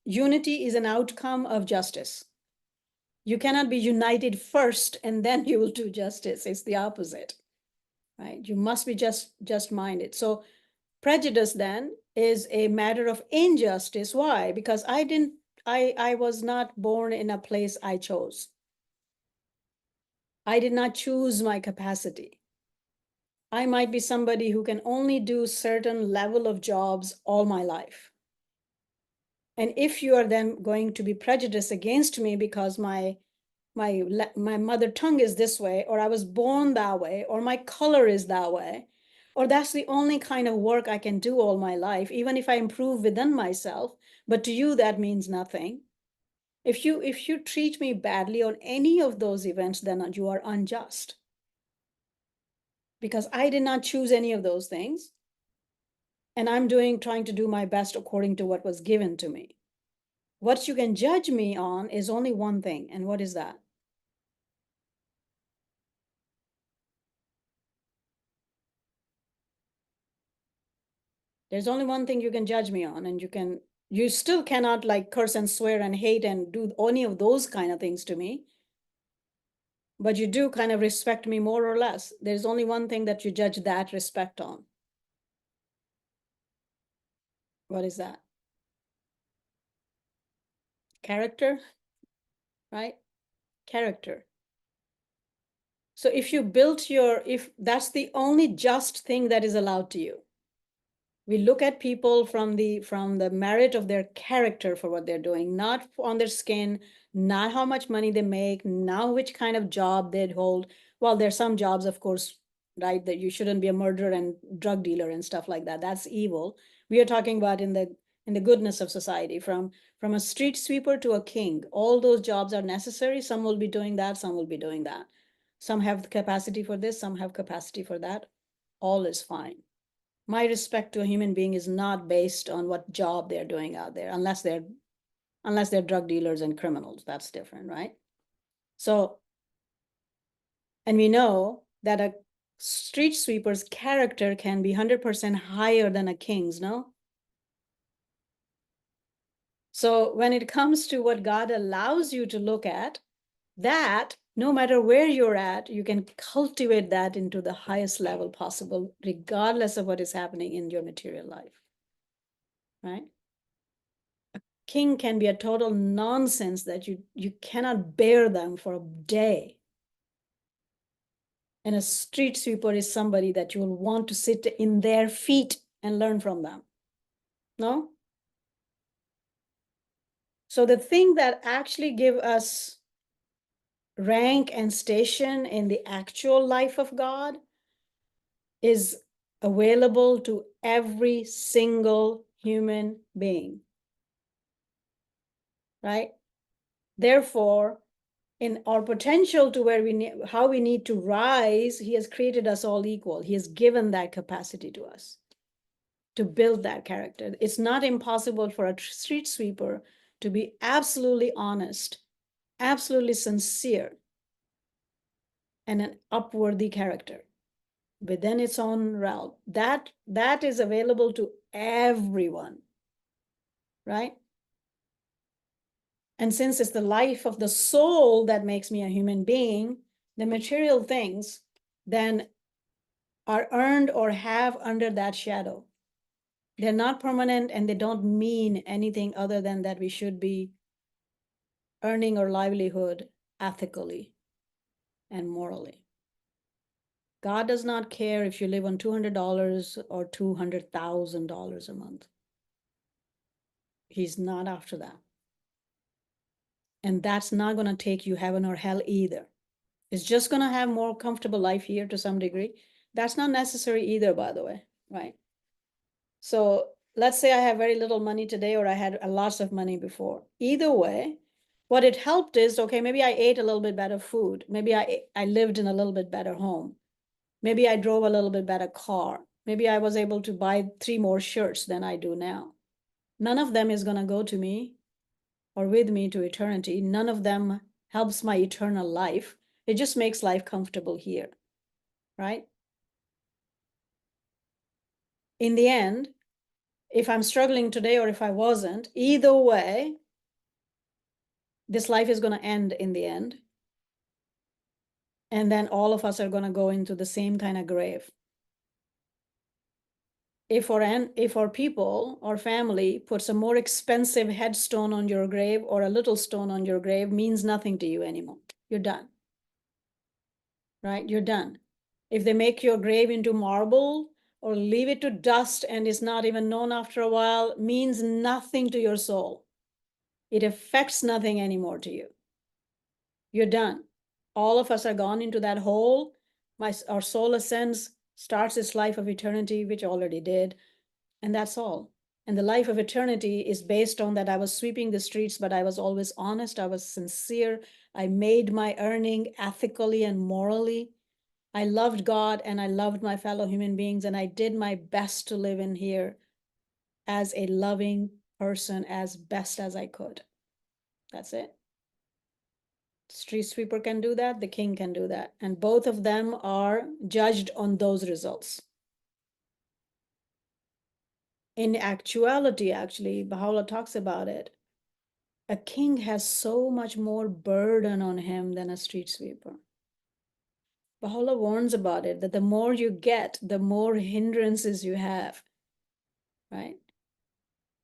unity is an outcome of justice. You cannot be united first and then you will do justice. It's the opposite, right? You must be just minded. So prejudice then is a matter of injustice. Why? Because I was not born in a place I chose. I did not choose my capacity. I might be somebody who can only do certain level of jobs all my life. And if you are then going to be prejudiced against me because my mother tongue is this way, or I was born that way, or my color is that way, or that's the only kind of work I can do all my life, even if I improve within myself, but to you that means nothing. If you treat me badly on any of those events, then you are unjust. Because I did not choose any of those things. And I'm trying to do my best according to what was given to me. What you can judge me on is only one thing. And what is that? There's only one thing you can judge me on, and you still cannot like curse and swear and hate and do any of those kind of things to me. But you do kind of respect me more or less. There's only one thing that you judge that respect on. What is that? Character, right? Character. So if you built if that's the only just thing that is allowed to you, we look at people from the merit of their character for what they're doing, not on their skin, not how much money they make, not which kind of job they'd hold. Well, there's some jobs, of course, right, that you shouldn't be a murderer and drug dealer and stuff like that. That's evil. We are talking about in the goodness of society, from a street sweeper to a king. All those jobs are necessary. Some will be doing that, some will be doing that. Some have the capacity for this, some have capacity for that. All is fine. My respect to a human being is not based on what job they're doing out there, unless they're drug dealers and criminals. That's different, right? So, and we know that a street sweeper's character can be 100% higher than a king's, no? So when it comes to what God allows you to look at, that no matter where you're at, you can cultivate that into the highest level possible, regardless of what is happening in your material life, right? King can be a total nonsense that you cannot bear them for a day. And a street sweeper is somebody that you will want to sit in their feet and learn from them. No? So the thing that actually give us rank and station in the actual life of God is available to every single human being, right? Therefore, in our potential to where how we need to rise, he has created us all equal. He has given that capacity to us to build that character. It's not impossible for a street sweeper to be absolutely honest, absolutely sincere, and an upworthy character within its own realm. That is available to everyone, right? And since it's the life of the soul that makes me a human being, the material things then are earned or have under that shadow. They're not permanent and they don't mean anything other than that we should be earning our livelihood ethically and morally. God does not care if you live on $200 or $200,000 a month. He's not after that. And that's not going to take you heaven or hell either. It's just going to have more comfortable life here to some degree. That's not necessary either, by the way, right? So let's say I have very little money today, or I had lots of money before. Either way, what it helped is, okay, maybe I ate a little bit better food. Maybe I lived in a little bit better home. Maybe I drove a little bit better car. Maybe I was able to buy 3 more shirts than I do now. None of them is going to go to me or with me to eternity. None of them helps my eternal life. It just makes life comfortable here, right? In the end, if I'm struggling today or if I wasn't, either way, this life is going to end in the end. And then all of us are going to go into the same kind of grave. If our people or family puts a more expensive headstone on your grave or a little stone on your grave, means nothing to you anymore. You're done. Right? You're done. If they make your grave into marble or leave it to dust and is not even known after a while, means nothing to your soul. It affects nothing anymore to you. You're done. All of us are gone into that hole. Our soul ascends, starts its life of eternity, which already did, and that's all. And the life of eternity is based on that I was sweeping the streets, but I was always honest, I was sincere, I made my earning ethically and morally. I loved God and I loved my fellow human beings, and I did my best to live in here as a loving person as best as I could. That's it. Street sweeper can do that, the king can do that. And both of them are judged on those results. In actuality, actually, Baha'u'llah talks about it. A king has so much more burden on him than a street sweeper. Baha'u'llah warns about it, that the more you get, the more hindrances you have, right?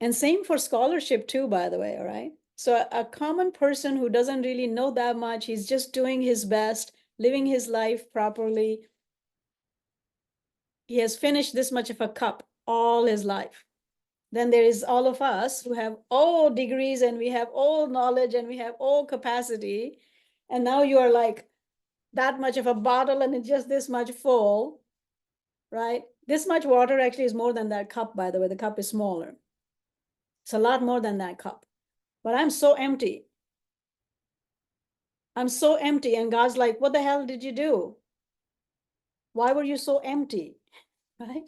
And same for scholarship too, by the way, all right? So a common person who doesn't really know that much, he's just doing his best, living his life properly. He has finished this much of a cup all his life. Then there is all of us who have all degrees and we have all knowledge and we have all capacity. And now you are like that much of a bottle and it's just this much full, right? This much water actually is more than that cup, by the way. The cup is smaller. It's a lot more than that cup. But I'm so empty. I'm so empty. And God's like, what the hell did you do? Why were you so empty? Right?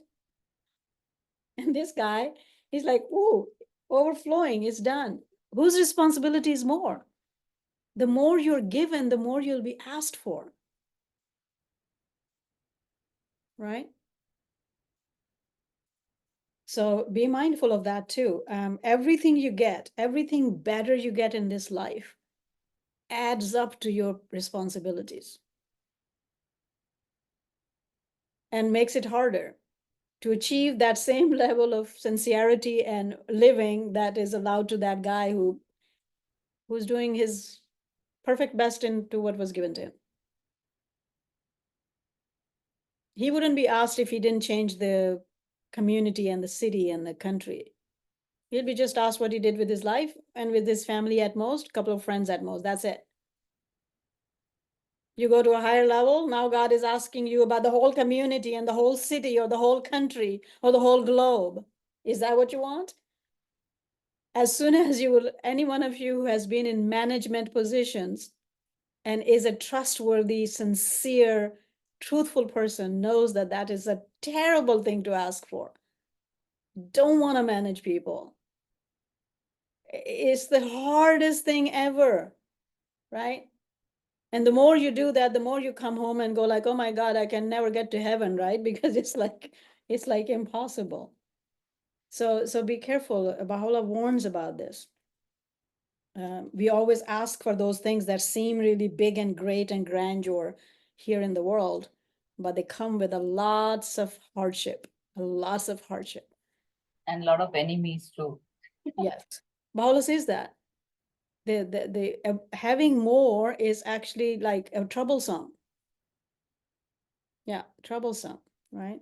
And this guy, he's like, ooh, overflowing is done. Whose responsibility is more? The more you're given, the more you'll be asked for. Right? So be mindful of that too. Everything you get, everything better you get in this life adds up to your responsibilities and makes it harder to achieve that same level of sincerity and living that is allowed to that guy who's doing his perfect best into what was given to him. He wouldn't be asked if he didn't change the community and the city and the country. He'll be just asked what he did with his life and with his family at most, a couple of friends at most. That's it. You go to a higher level, now God is asking you about the whole community and the whole city or the whole country or the whole globe. Is that what you want? As soon as you will, any one of you who has been in management positions and is a trustworthy, sincere, truthful person knows that that is a terrible thing to ask for. Don't want to manage people. It's the hardest thing ever, right? And the more you do that, the more you come home and go like, oh my God, I can never get to heaven, right? Because it's like impossible. So be careful. Baha'u'llah warns about this. We always ask for those things that seem really big and great and grandeur here in the world, but they come with lots of hardship, lots of hardship. And a lot of enemies too. Yes. Baha'u'llah says that. Having more is actually like troublesome. Yeah, troublesome, right?